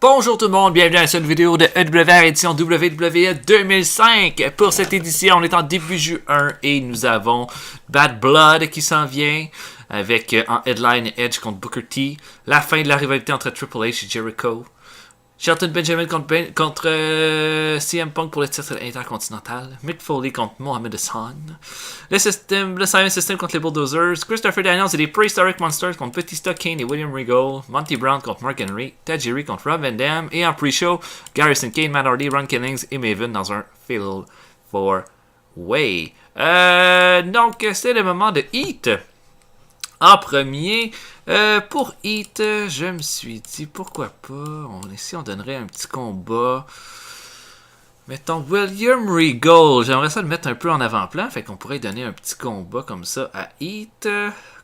Bonjour tout le monde, bienvenue à cette vidéo de EWR édition WWE 2005. Pour cette édition, on est en début juin et nous avons Bad Blood qui s'en vient avec en headline Edge contre Booker T, la fin de la rivalité entre Triple H et Jericho, Shelton Benjamin contre CM Punk pour le titre intercontinental, Mick Foley contre Mohamed Hassan, le Simon System contre les Bulldozers, Christopher Daniels et les Prehistoric Monsters contre Batista, Kane et William Regal, Monty Brown contre Mark Henry, Tajiri contre Rob Van Dam, et en pre-show, Garrison Kane, Matt Hardy, Ron Killings et Maven dans un Fatal 4-Way. Donc, c'est le moment de Heat. En premier, pour Heat, je me suis dit, pourquoi pas, ici on donnerait un petit combat. Mettons William Regal, j'aimerais ça le mettre un peu en avant-plan, fait qu'on pourrait donner un petit combat comme ça à Heat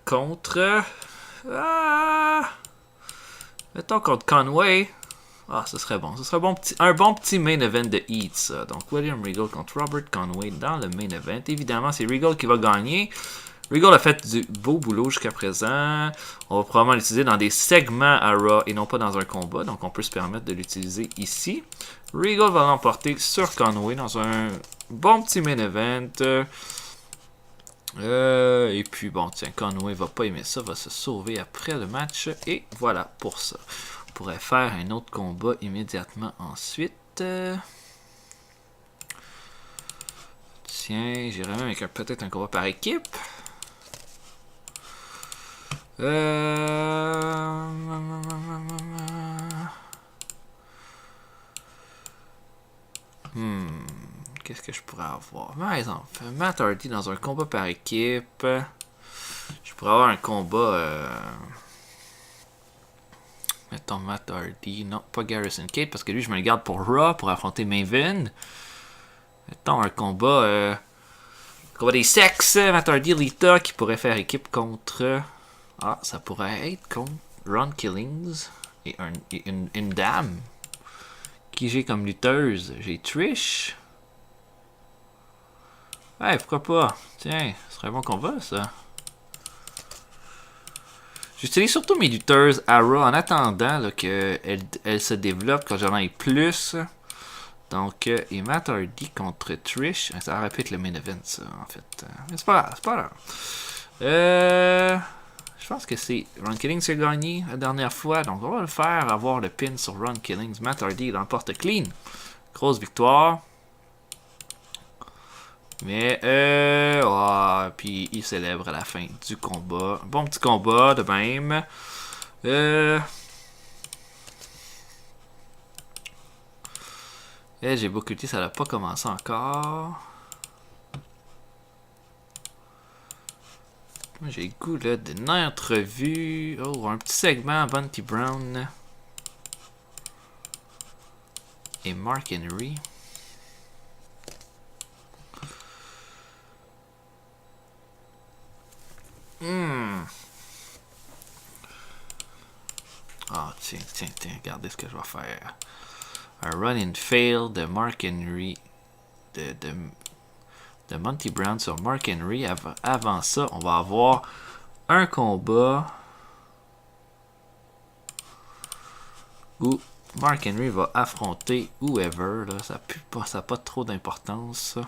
contre... mettons contre Conway. Ah, ce serait bon. Ce serait un bon petit main event de Heat, ça. Donc, William Regal contre Robert Conway dans le main event. Évidemment, c'est Regal qui va gagner. Regal a fait du beau boulot jusqu'à présent. On va probablement l'utiliser dans des segments à Raw et non pas dans un combat. Donc on peut se permettre de l'utiliser ici. Regal va l'emporter sur Conway dans un bon petit main event. Et puis bon, tiens, Conway va pas aimer ça, va se sauver après le match. Et voilà pour ça. On pourrait faire un autre combat immédiatement ensuite. Tiens, j'irais même avec peut-être un combat par équipe. Qu'est-ce que je pourrais avoir? Par exemple, Matt Hardy dans un combat par équipe. Je pourrais avoir un combat. Mettons Matt Hardy. Non, pas Garrison Cage parce que lui, je me le garde pour Raw pour affronter Maven. Mettons un combat. Combat des sexes. Matt Hardy, Lita qui pourrait faire équipe contre. Ah, ça pourrait être contre Ron Killings et une dame. Qui j'ai comme lutteuse? J'ai Trish. Ouais, pourquoi pas? Tiens, ce serait un bon combat, ça. J'utilise surtout mes lutteuses à Raw en attendant qu'elles se développent, quand j'en ai plus. Donc, et Matt Hardy contre Trish. Ça aurait pu être le main event, ça, en fait. Mais c'est pas grave, c'est pas grave. Je pense que c'est Ron Killings qui a gagné la dernière fois. Donc, on va le faire avoir le pin sur Ron Killings. Matt Hardy l'emporte clean. Grosse victoire. Mais, puis il célèbre à la fin du combat. Bon petit combat de même. J'ai beaucoup dit, ça n'a pas commencé encore. J'ai le goût là d'une entrevue. Oh, un petit segment Monty Brown et Mark Henry. Ah, tiens, regardez ce que je vais faire. Un run and fail de Mark Henry. De Monty Brown sur Mark Henry. Avant ça, on va avoir un combat où Mark Henry va affronter whoever. Là, ça n'a pas trop d'importance.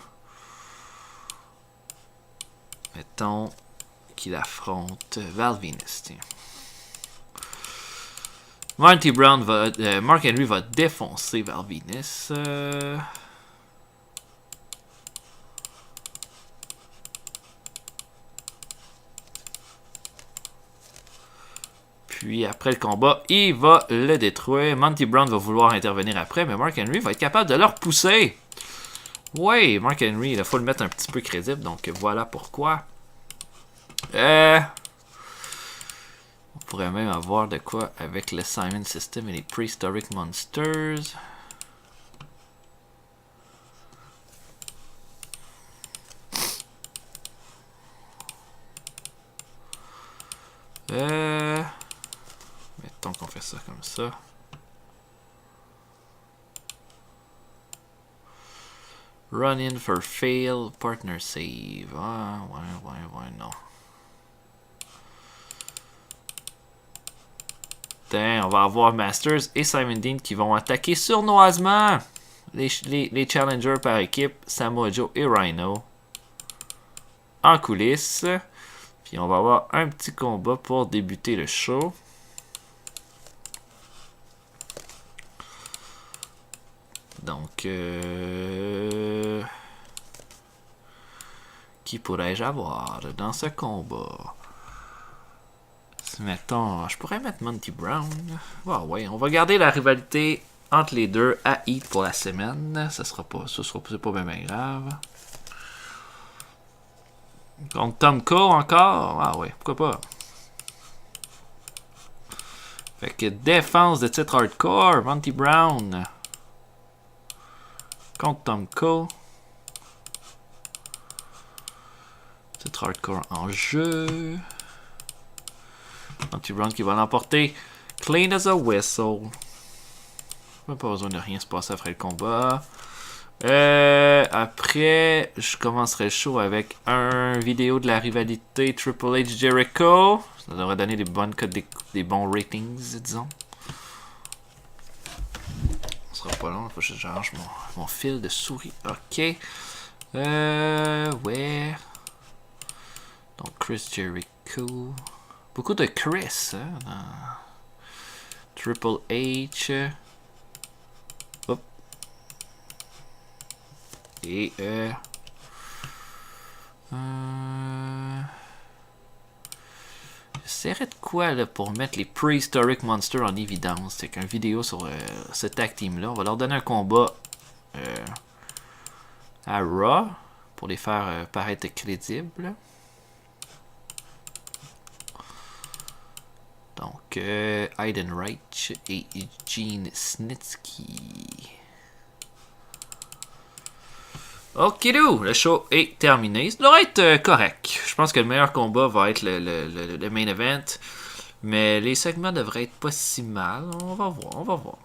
Mettons qu'il affronte Val Venis. Mark Henry va défoncer Val Venis. Puis après le combat, il va le détruire. Monty Brown va vouloir intervenir après, mais Mark Henry va être capable de le repousser. Oui, Mark Henry, il faut le mettre un petit peu crédible, donc voilà pourquoi. On pourrait même avoir de quoi avec le Simon System et les Prehistoric Monsters. Mettons qu'on fait ça comme ça. Run in for fail, partner save. Ah, ouais, non. Putain, on va avoir Masters et Simon Dean qui vont attaquer sournoisement les challengers par équipe, Samoa Joe et Rhino. En coulisses. Puis on va avoir un petit combat pour débuter le show. Donc, qui pourrais-je avoir dans ce combat? Mettons, je pourrais mettre Monty Brown. Ah ouais, on va garder la rivalité entre les deux à Heat pour la semaine. C'est pas bien grave. Contre Tom Cole encore? Ah ouais, pourquoi pas. Fait que défense de titre hardcore, Monty Brown. Contre Tom Cole. Titre hardcore en jeu. Monty Brown qui va l'emporter. Clean as a whistle. Même pas besoin de rien se passer après le combat. Après, je commencerai le show avec un vidéo de la rivalité Triple H Jericho. Ça devrait donner des bonnes cotes, des bons ratings, disons. Ce sera pas long, faut que je change mon fil de souris. Ok. Ouais. Donc Chris Jericho. Beaucoup de Chris, hein, dans Triple H. Hop. Et j'essaierai de quoi là, pour mettre les Prehistoric Monsters en évidence. C'est qu'une vidéo sur ce tag team là. On va leur donner un combat à Raw pour les faire paraître crédibles. Donc, Aiden Reich et Gene Snitsky. Ok, le show est terminé. Ça devrait être correct. Je pense que le meilleur combat va être le main event. Mais les segments devraient être pas si mal. On va voir.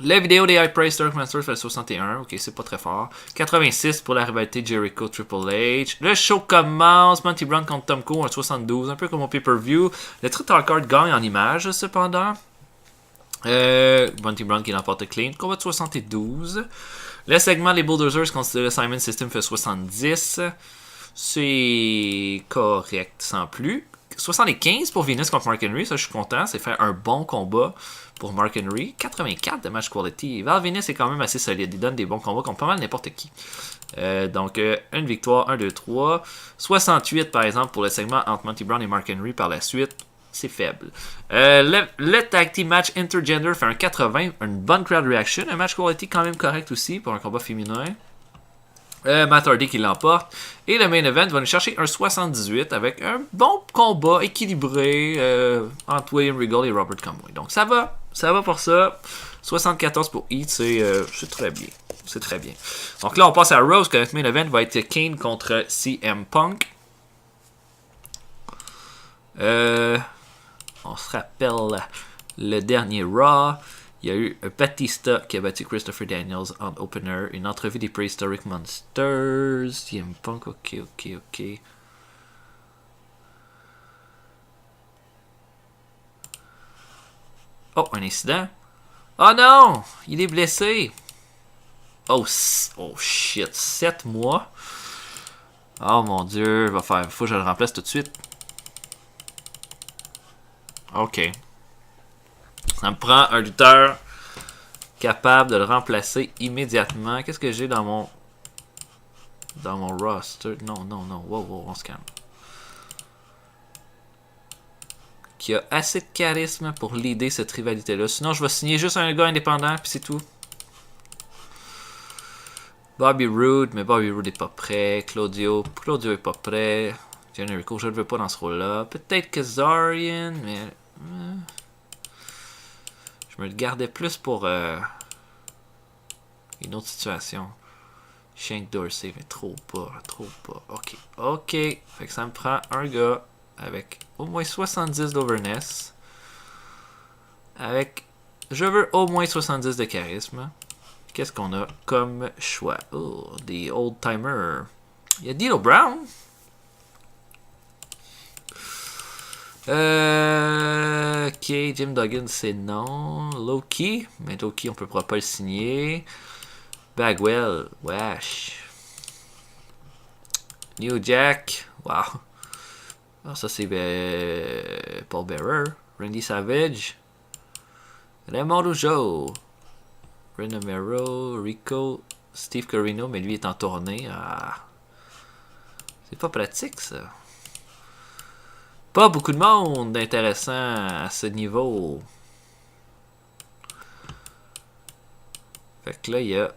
La vidéo des High Price Dark Masters fait 61. Ok, c'est pas très fort. 86 pour la rivalité Jericho Triple H. Le show commence. Monty Brown contre Tom Cole, un 72. Un peu comme au pay-per-view. Le Street Card gagne en image, cependant. Monty Brown qui l'emporte clean. Combat de 72. Le segment Les Bulldozers contre le Simon System fait 70. C'est correct sans plus. 75 pour Venus contre Mark Henry. Ça, je suis content. C'est faire un bon combat pour Mark Henry. 84 de match quality. Val Venus est quand même assez solide. Il donne des bons combats contre pas mal n'importe qui. Donc, une victoire, 1, 2, 3. 68 par exemple pour le segment entre Monty Brown et Mark Henry par la suite. C'est faible. Le tag team match intergender fait un 80. Une bonne crowd reaction. Un match quality quand même correct aussi pour un combat féminin. Matt Hardy qui l'emporte. Et le main event va nous chercher un 78 avec un bon combat équilibré entre William Regal et Robert Conway. Donc ça va pour ça. 74 pour Heat, c'est très bien. C'est très bien. Donc là, on passe à Rose, que notre main event va être Kane contre CM Punk. On se rappelle le dernier Raw. Il y a eu Batista qui a battu Christopher Daniels en opener. Une entrevue des Prehistoric Monsters. CM Punk, ok. Oh, un incident. Oh non! Il est blessé. Oh shit. 7 mois. Oh mon dieu. Faut que je le remplace tout de suite. Ok. Ça me prend un lutteur capable de le remplacer immédiatement. Qu'est-ce que j'ai dans mon roster? Non. Wow, on se calme. Qui a assez de charisme pour leader cette rivalité-là. Sinon, je vais signer juste un gars indépendant, puis c'est tout. Bobby Roode, mais Bobby Roode n'est pas prêt. Claudio est pas prêt. Jericho, je ne le veux pas dans ce rôle-là. Peut-être que Kazarian, mais... Je me le gardais plus pour une autre situation. Shank Dorsey, mais trop pas. Ok. Fait que ça me prend un gars avec au moins 70 d'overness. Je veux au moins 70 de charisme. Qu'est-ce qu'on a comme choix? Oh, des old-timers. Il y a D'Lo Brown. Ok, Jim Duggan, c'est non. Loki, mais Loki, on peut pas le signer. Bagwell, wesh. New Jack, wow. Ah, ça, c'est Paul Bearer. Randy Savage. Raymond Rougeau. Renamero, Rico, Steve Corino, mais lui est en tournée. Ah. C'est pas pratique, ça. Pas beaucoup de monde intéressant à ce niveau. Fait que là, il y a...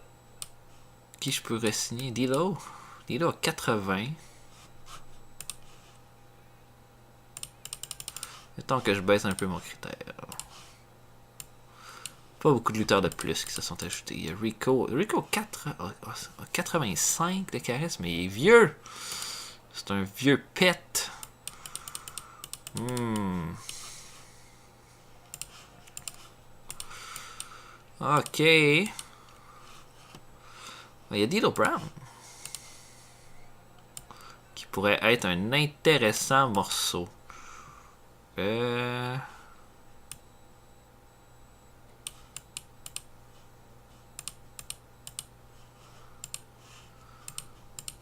Qui je pourrais signer? D'Lo. D'Lo a 80. Mettons que je baisse un peu mon critère. Pas beaucoup de lutteurs de plus qui se sont ajoutés. Il y a Rico. Rico 85 de charisme, mais il est vieux. C'est un vieux pet. Ok. Il y a D'Lo Brown. Qui pourrait être un intéressant morceau.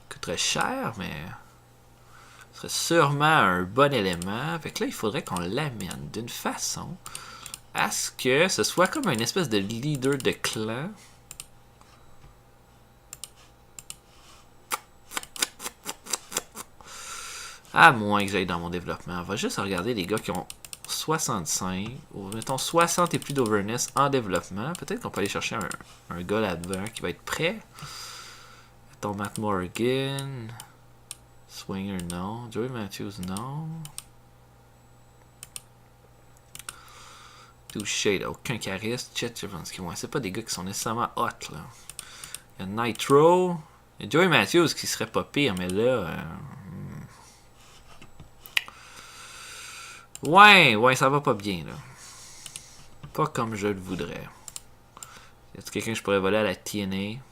Coûterait cher, mais ce serait sûrement un bon élément. Fait que là, il faudrait qu'on l'amène d'une façon à ce que ce soit comme une espèce de leader de clan. À moins que j'aille dans mon développement. On va juste regarder les gars qui ont 65, ou mettons 60 et plus d'overness en développement. Peut-être qu'on peut aller chercher un gars là-dedans qui va être prêt. Mettons Matt Morgan. Swinger, non. Joey Matthews, non. Touché, aucun charisme. Chet Chevansky, ouais, c'est pas des gars qui sont nécessairement hot, là. Il y a Nitro. Il y a Joey Matthews qui serait pas pire, mais là... Ouais, ça va pas bien, là. Pas comme je le voudrais. Y a-t-il quelqu'un que je pourrais voler à la TNA?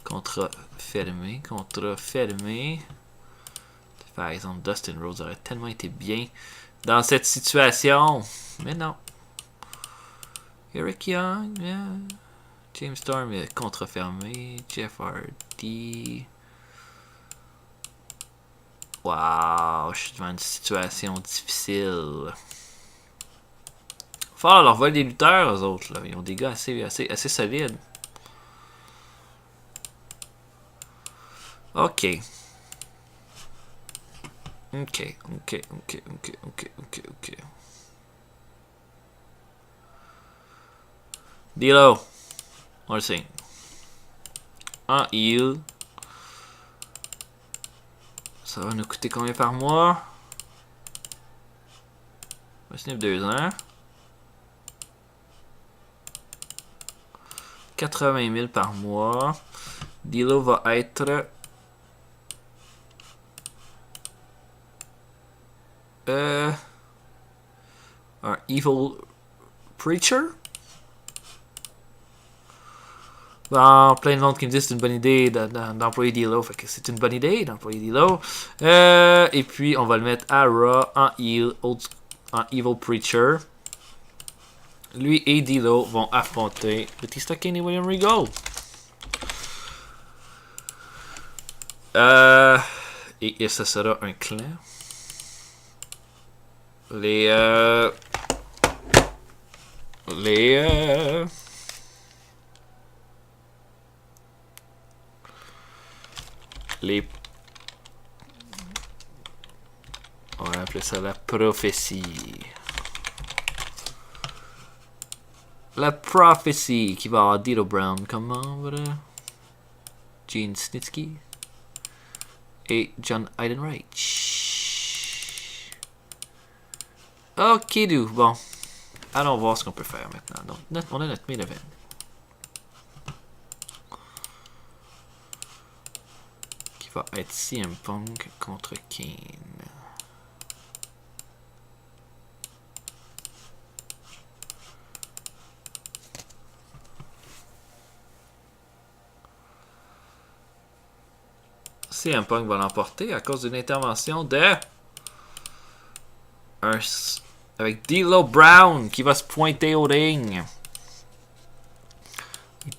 Contrat fermé. Par exemple, Dustin Rhodes aurait tellement été bien dans cette situation. Mais non. Eric Young, yeah. James Storm est contrat fermé. Jeff Hardy. Waouh, je suis devant une situation difficile. Faut leur voler des lutteurs, eux autres. Là. Ils ont des gars assez solides. Ok. D'Lo. On le signe. En heal. Ça va nous coûter combien par mois? On va signer 2 ans. 80 000 par mois. D'Lo va être... un Evil Preacher? Bon, plein de monde qui me dit que c'est une bonne idée d'employer D'Lo. Fait que c'est une bonne idée d'employer D'Lo. Et puis, on va le mettre à Raw en Evil Preacher. Lui et D'Lo vont affronter Batista Kane et William Regal. Et ce sera un clan. Les on va appeler ça la prophétie. La prophétie qui va avoir D'Lo Brown comme membre. Gene Snitsky. Et John Heidenreich. Ok, bon. Allons voir ce qu'on peut faire maintenant. Donc, on a notre main event. Qui va être CM Punk contre Kane. CM Punk va l'emporter à cause d'une intervention de... avec D'Lo Brown qui va se pointer au ring.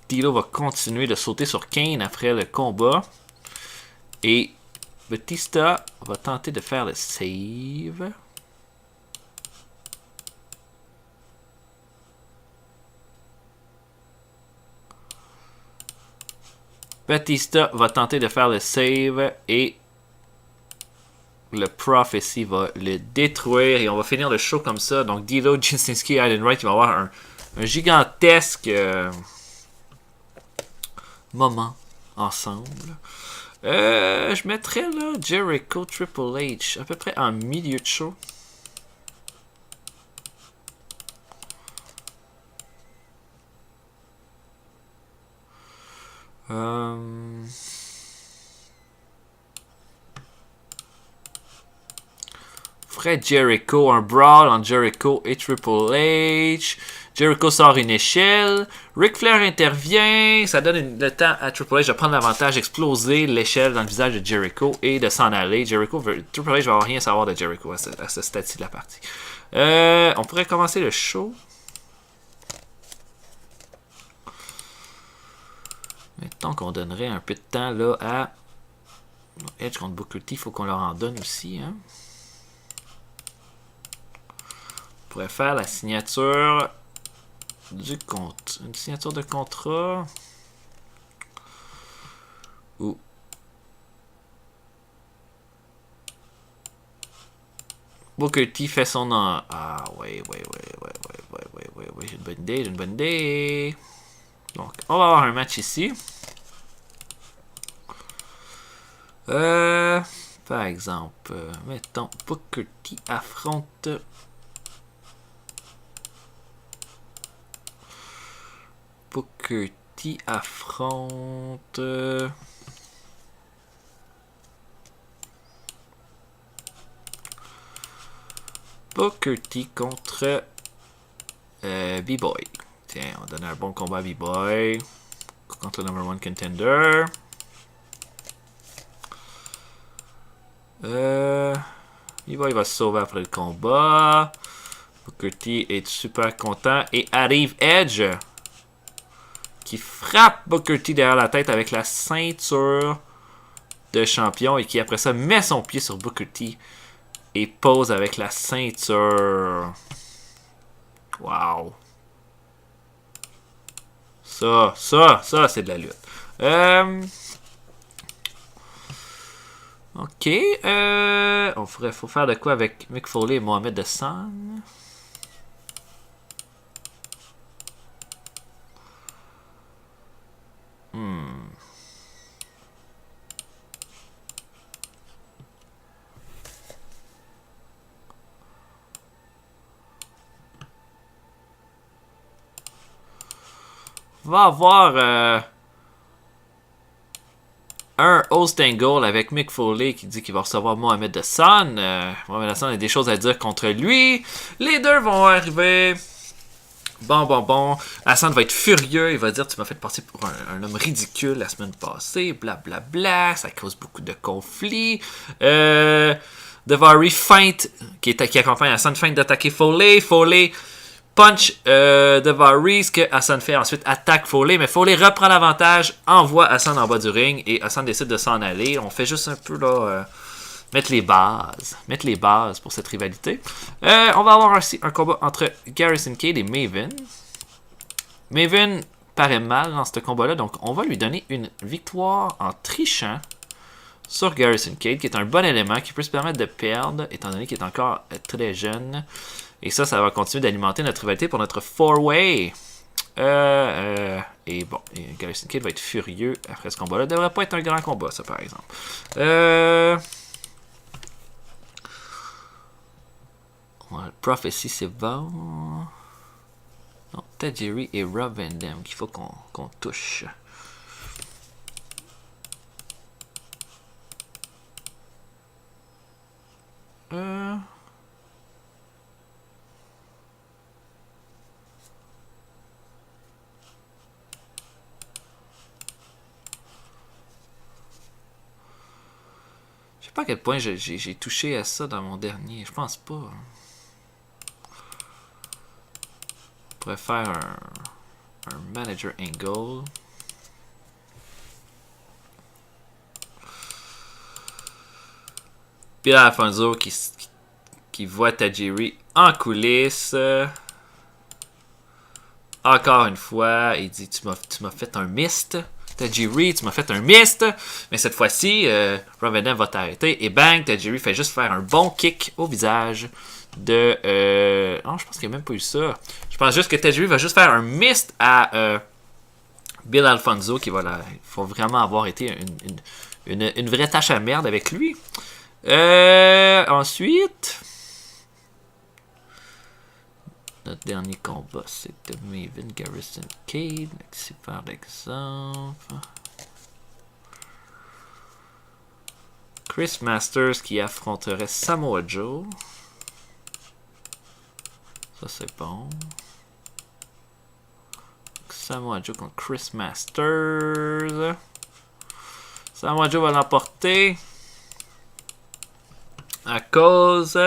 D'Lo va continuer de sauter sur Kane après le combat. Et Batista va tenter de faire le save. Batista va tenter de faire le save et le Prophecy va le détruire et on va finir le show comme ça. Donc D'Lo, Jasinski et Aiden Wright, il va avoir un gigantesque moment ensemble. Je mettrais là Jericho Triple H à peu près en milieu de show. Fred Jericho, un brawl entre Jericho et Triple H. Jericho sort une échelle. Ric Flair intervient. Ça donne le temps à Triple H de prendre l'avantage, exploser l'échelle dans le visage de Jericho et de s'en aller. Triple H va rien savoir de Jericho à ce stade-ci de la partie. On pourrait commencer le show. Mettons qu'on donnerait un peu de temps là à Edge contre Booker T. Il faut qu'on leur en donne aussi. Hein? On pourrait faire la signature du compte. Une signature de contrat. Ou Booker T fait son nom. Ah, ouais. J'ai une bonne idée. Donc, on va avoir un match ici. Par exemple, mettons Booker T affronte Booker T affronte Booker T contre B-Boy. Tiens, on va donner un bon combat à B-Boy contre le number 1 contender. B-Boy va se sauver après le combat. Booker T est super content et arrive Edge qui frappe Booker T derrière la tête avec la ceinture de champion et qui après ça met son pied sur Booker T et pose avec la ceinture. Wow. Ça, c'est de la lutte. Ok. Faut faire de quoi avec Mick Foley et Mohamed Hassan? Va avoir un host angle avec Mick Foley qui dit qu'il va recevoir Mohamed Hassan. Mohamed Hassan a des choses à dire contre lui. Les deux vont arriver. Bon. Hassan va être furieux. Il va dire: tu m'as fait passer pour un homme ridicule la semaine passée. Blablabla. Ça cause beaucoup de conflits. Daivari feinte, qui accompagne Hassan, feinte d'attaquer Foley. Foley punch Daivari, ce que Hassan fait ensuite attaque Foley, mais Foley reprend l'avantage, envoie Hassan en bas du ring et Hassan décide de s'en aller. On fait juste un peu là mettre les bases pour cette rivalité. On va avoir aussi un combat entre Garrison Cade et Maven. Maven paraît mal dans ce combat-là, donc on va lui donner une victoire en trichant sur Garrison Cade, qui est un bon élément qui peut se permettre de perdre, étant donné qu'il est encore très jeune. Et ça va continuer d'alimenter notre rivalité pour notre 4-way. Et bon, Garrison Cade va être furieux après ce combat-là. Devrait pas être un grand combat, ça, par exemple. Le Prophecy, c'est bon. Non, Tajiri et Rob Van Dam qu'il faut qu'on touche. pas à quel point j'ai touché à ça dans mon dernier. Je pense pas. On pourrait faire un manager angle. Puis là, Alfonso qui voit Tajiri en coulisses. Encore une fois, il dit tu m'as fait un mist. Tajiri, tu m'as fait un mist. Mais cette fois-ci, Rob Van Dam va t'arrêter. Et bang, Tajiri fait juste faire un bon kick au visage de... Non, je pense qu'il n'y a même pas eu ça. Je pense juste que Tajiri va juste faire un mist à Bill Alfonso qui va là. Il faut vraiment avoir été une vraie tâche à merde avec lui. Ensuite... Notre dernier combat, c'était Maven Garrison Cade. Ici par l'exemple. Chris Masters qui affronterait Samoa Joe. Ça c'est bon. Samoa Joe contre Chris Masters. Samoa Joe va l'emporter. À cause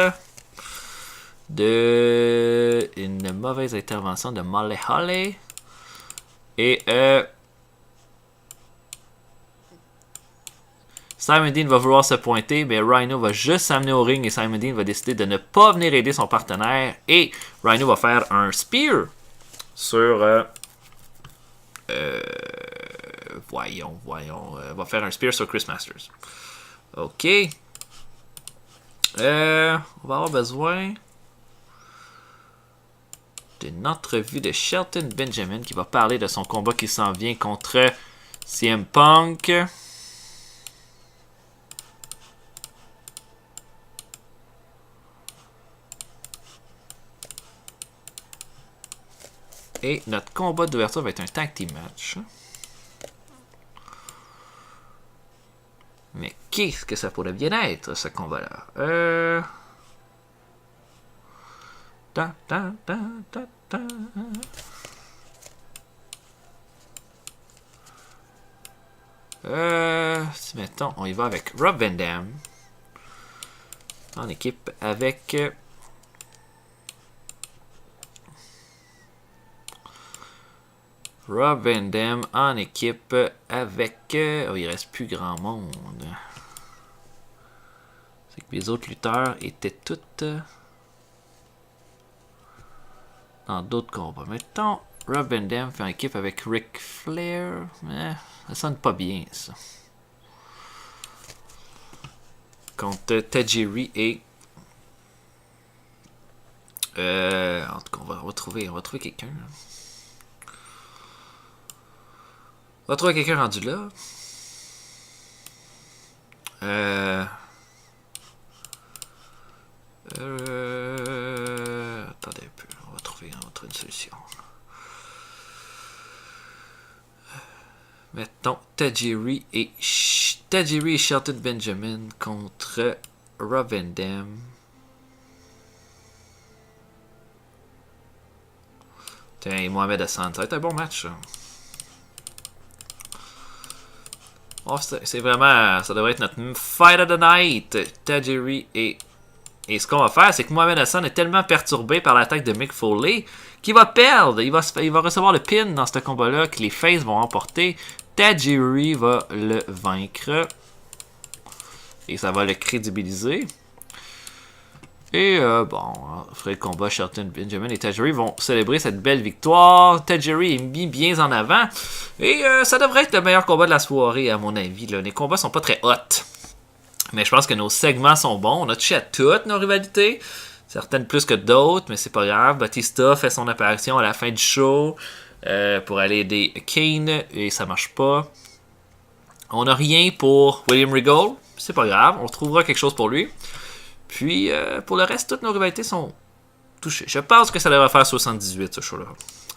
de une mauvaise intervention de Molly Holly. Et Simon Dean va vouloir se pointer, mais Rhino va juste s'amener au ring et Simon Dean va décider de ne pas venir aider son partenaire. Et Rhino va faire un spear sur... voyons. Va faire un spear sur Chris Masters. Ok. On va avoir besoin d'une entrevue de Shelton Benjamin qui va parler de son combat qui s'en vient contre CM Punk. Et notre combat d'ouverture va être un tag team match. Mais qu'est-ce que ça pourrait bien être, ce combat-là? Si mettons, on y va avec Rob Van Dam en équipe avec Rob Van Dam en équipe avec oh, il reste plus grand monde. C'est que les autres lutteurs étaient toutes dans d'autres combats. Mettons, Rob Van Dam fait une équipe avec Ric Flair. Ça sonne pas bien, ça. Contre Tajiri et... en tout cas, on va trouver quelqu'un. On va trouver quelqu'un rendu là. Attendez un peu. On va trouver une solution. Mettons Tajiri et Shelton Benjamin contre Rob Van Dam. Tiens, Mohamed Hassan. Ça va être un bon match, ça. Oh, c'est vraiment... Ça devrait être notre fight of the night. Tajiri et ce qu'on va faire, c'est que Mohamed Hassan est tellement perturbé par l'attaque de Mick Foley qu'il va perdre. Il va recevoir le pin dans ce combat-là que les Faces vont remporter. Tajiri va le vaincre. Et ça va le crédibiliser. Et bon, après le combat, Shelton Benjamin et Tajiri vont célébrer cette belle victoire. Tajiri est mis bien en avant. Et ça devrait être le meilleur combat de la soirée, à mon avis. Là. Les combats sont pas très hot. Mais je pense que nos segments sont bons. On a touché à toutes nos rivalités. Certaines plus que d'autres, mais c'est pas grave. Batista fait son apparition à la fin du show pour aller aider Kane. Et ça marche pas. On n'a rien pour William Regal. C'est pas grave. On trouvera quelque chose pour lui. Puis, pour le reste, toutes nos rivalités sont touchées. Je pense que ça devrait faire 78, ce show-là.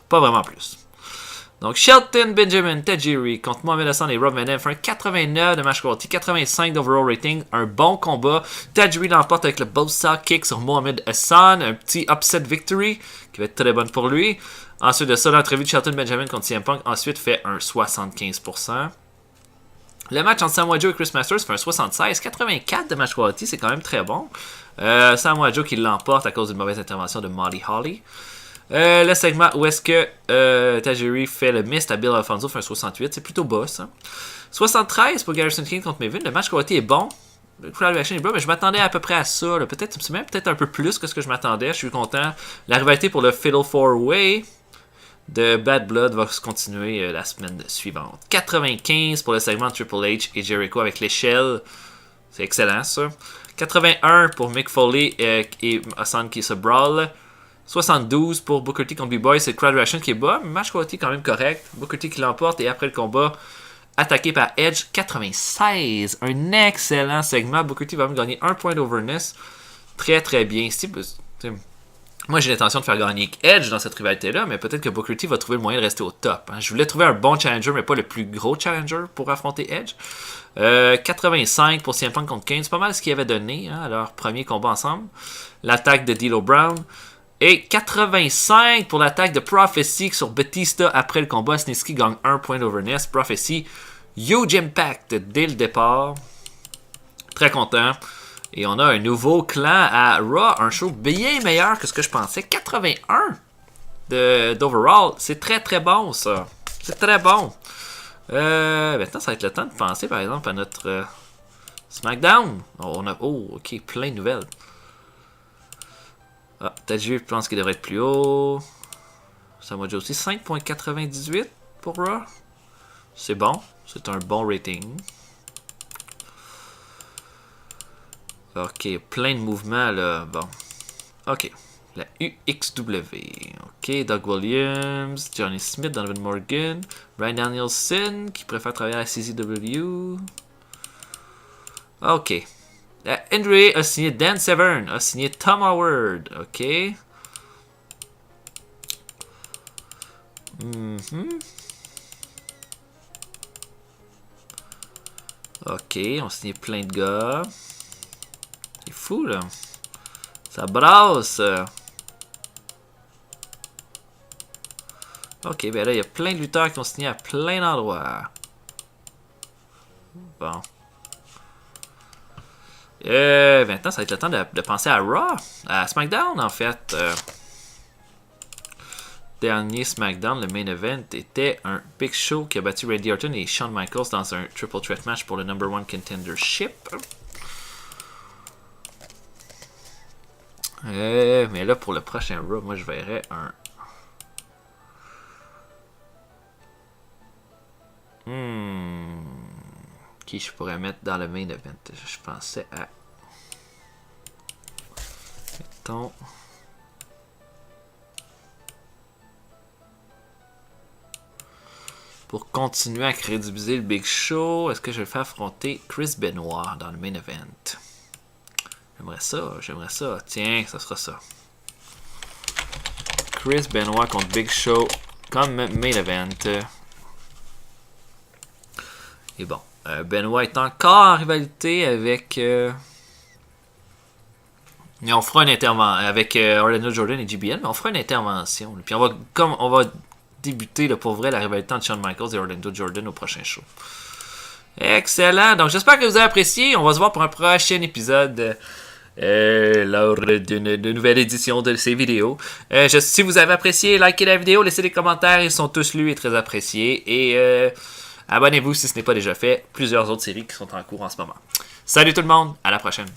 Pas vraiment plus. Donc, Shelton Benjamin, Tajiri contre Mohamed Hassan et Rob Van Dam fait un 89 de match quality, 85 d'overall rating. Un bon combat. Tajiri l'emporte avec le Bosa kick sur Mohamed Hassan. Un petit upset victory qui va être très bonne pour lui. Ensuite de ça, l'entrevue de Shelton Benjamin contre CM Punk ensuite fait un 75%. Le match entre Samoa Joe et Chris Masters fait un 76-84 de match quality, c'est quand même très bon. Samoa Joe qui l'emporte à cause d'une mauvaise intervention de Molly Holly. Le segment où est-ce que Tajiri fait le mist à Bill Alfonso fait un 68, c'est plutôt bas ça. 73 pour Garrison King contre Maven, le match quality est bon. Le crowd reaction est bon, mais je m'attendais à peu près à ça. C'est même peut-être un peu plus que ce que je m'attendais. Je suis content. La rivalité pour le Fatal 4-Way de Bad Blood va se continuer la semaine suivante. 95 pour le segment Triple H et Jericho avec l'échelle. C'est excellent ça. 81 pour Mick Foley et Hassan qui se brawl. 72 pour Booker T contre B-Boy. C'est le crowd reaction qui est bas, mais match quality quand même correct. Booker T qui l'emporte et après le combat, attaqué par Edge. 96. Un excellent segment. Booker T va même gagner 1 point d'overness. Très très bien. Moi, j'ai l'intention de faire gagner Edge dans cette rivalité-là, mais peut-être que Booker T va trouver le moyen de rester au top. Je voulais trouver un bon challenger, mais pas le plus gros challenger pour affronter Edge. 85 pour CM Punk contre Kane, c'est pas mal ce qu'ils avaient donné à leur premier combat ensemble. L'attaque de D'Lo Brown. Et 85 pour l'attaque de Prophecy sur Batista après le combat. Snitsky gagne 1 point d'overness. Prophecy, huge impact dès le départ. Très content. Et on a un nouveau clan à Raw, un show bien meilleur que ce que je pensais. 81 d'overall. C'est très très bon ça. C'est très bon. Maintenant, ça va être le temps de penser par exemple à notre SmackDown. Ok, plein de nouvelles. Ah, Tajiri pense qu'il devrait être plus haut. Samoa Joe aussi. 5.98 pour Raw. C'est bon. C'est un bon rating. Ok, plein de mouvements là. Bon. Ok. La UXW. Ok, Doug Williams, Johnny Smith, Donovan Morgan, Bryan Danielson qui préfère travailler à la CZW. Ok. Andre a signé Dan Severn, a signé Tom Howard. Ok. Ok, on a signé plein de gars. C'est fou là. Ça brasse. Ok, ben là, il y a plein de lutteurs qui ont signé à plein d'endroits. Bon. Maintenant, ça va être le temps de penser à Raw. À SmackDown, en fait. Dernier SmackDown, le main event, était un Big Show qui a battu Randy Orton et Shawn Michaels dans un Triple Threat match pour le number 1 contendership. Mais là, pour le prochain Raw, moi, je verrais un... Qui je pourrais mettre dans le main event? Je pensais à... Mettons... Pour continuer à crédibiliser le Big Show, est-ce que je vais le faire affronter Chris Benoit dans le main event? J'aimerais ça. Tiens, ça sera ça. Chris Benoit contre Big Show comme main event. Et bon, Benoit est encore en rivalité avec... Et on fera une intervention avec Orlando Jordan et GBN, mais on fera une intervention. Puis on va débuter là, pour vrai la rivalité entre Shawn Michaels et Orlando Jordan au prochain show. Excellent. Donc j'espère que vous avez apprécié. On va se voir pour un prochain épisode lors d'une nouvelle édition de ces vidéos. Si vous avez apprécié, likez la vidéo, laissez des commentaires. Ils sont tous lus et très appréciés. Et abonnez-vous si ce n'est pas déjà fait. Plusieurs autres séries qui sont en cours en ce moment. Salut tout le monde. À la prochaine.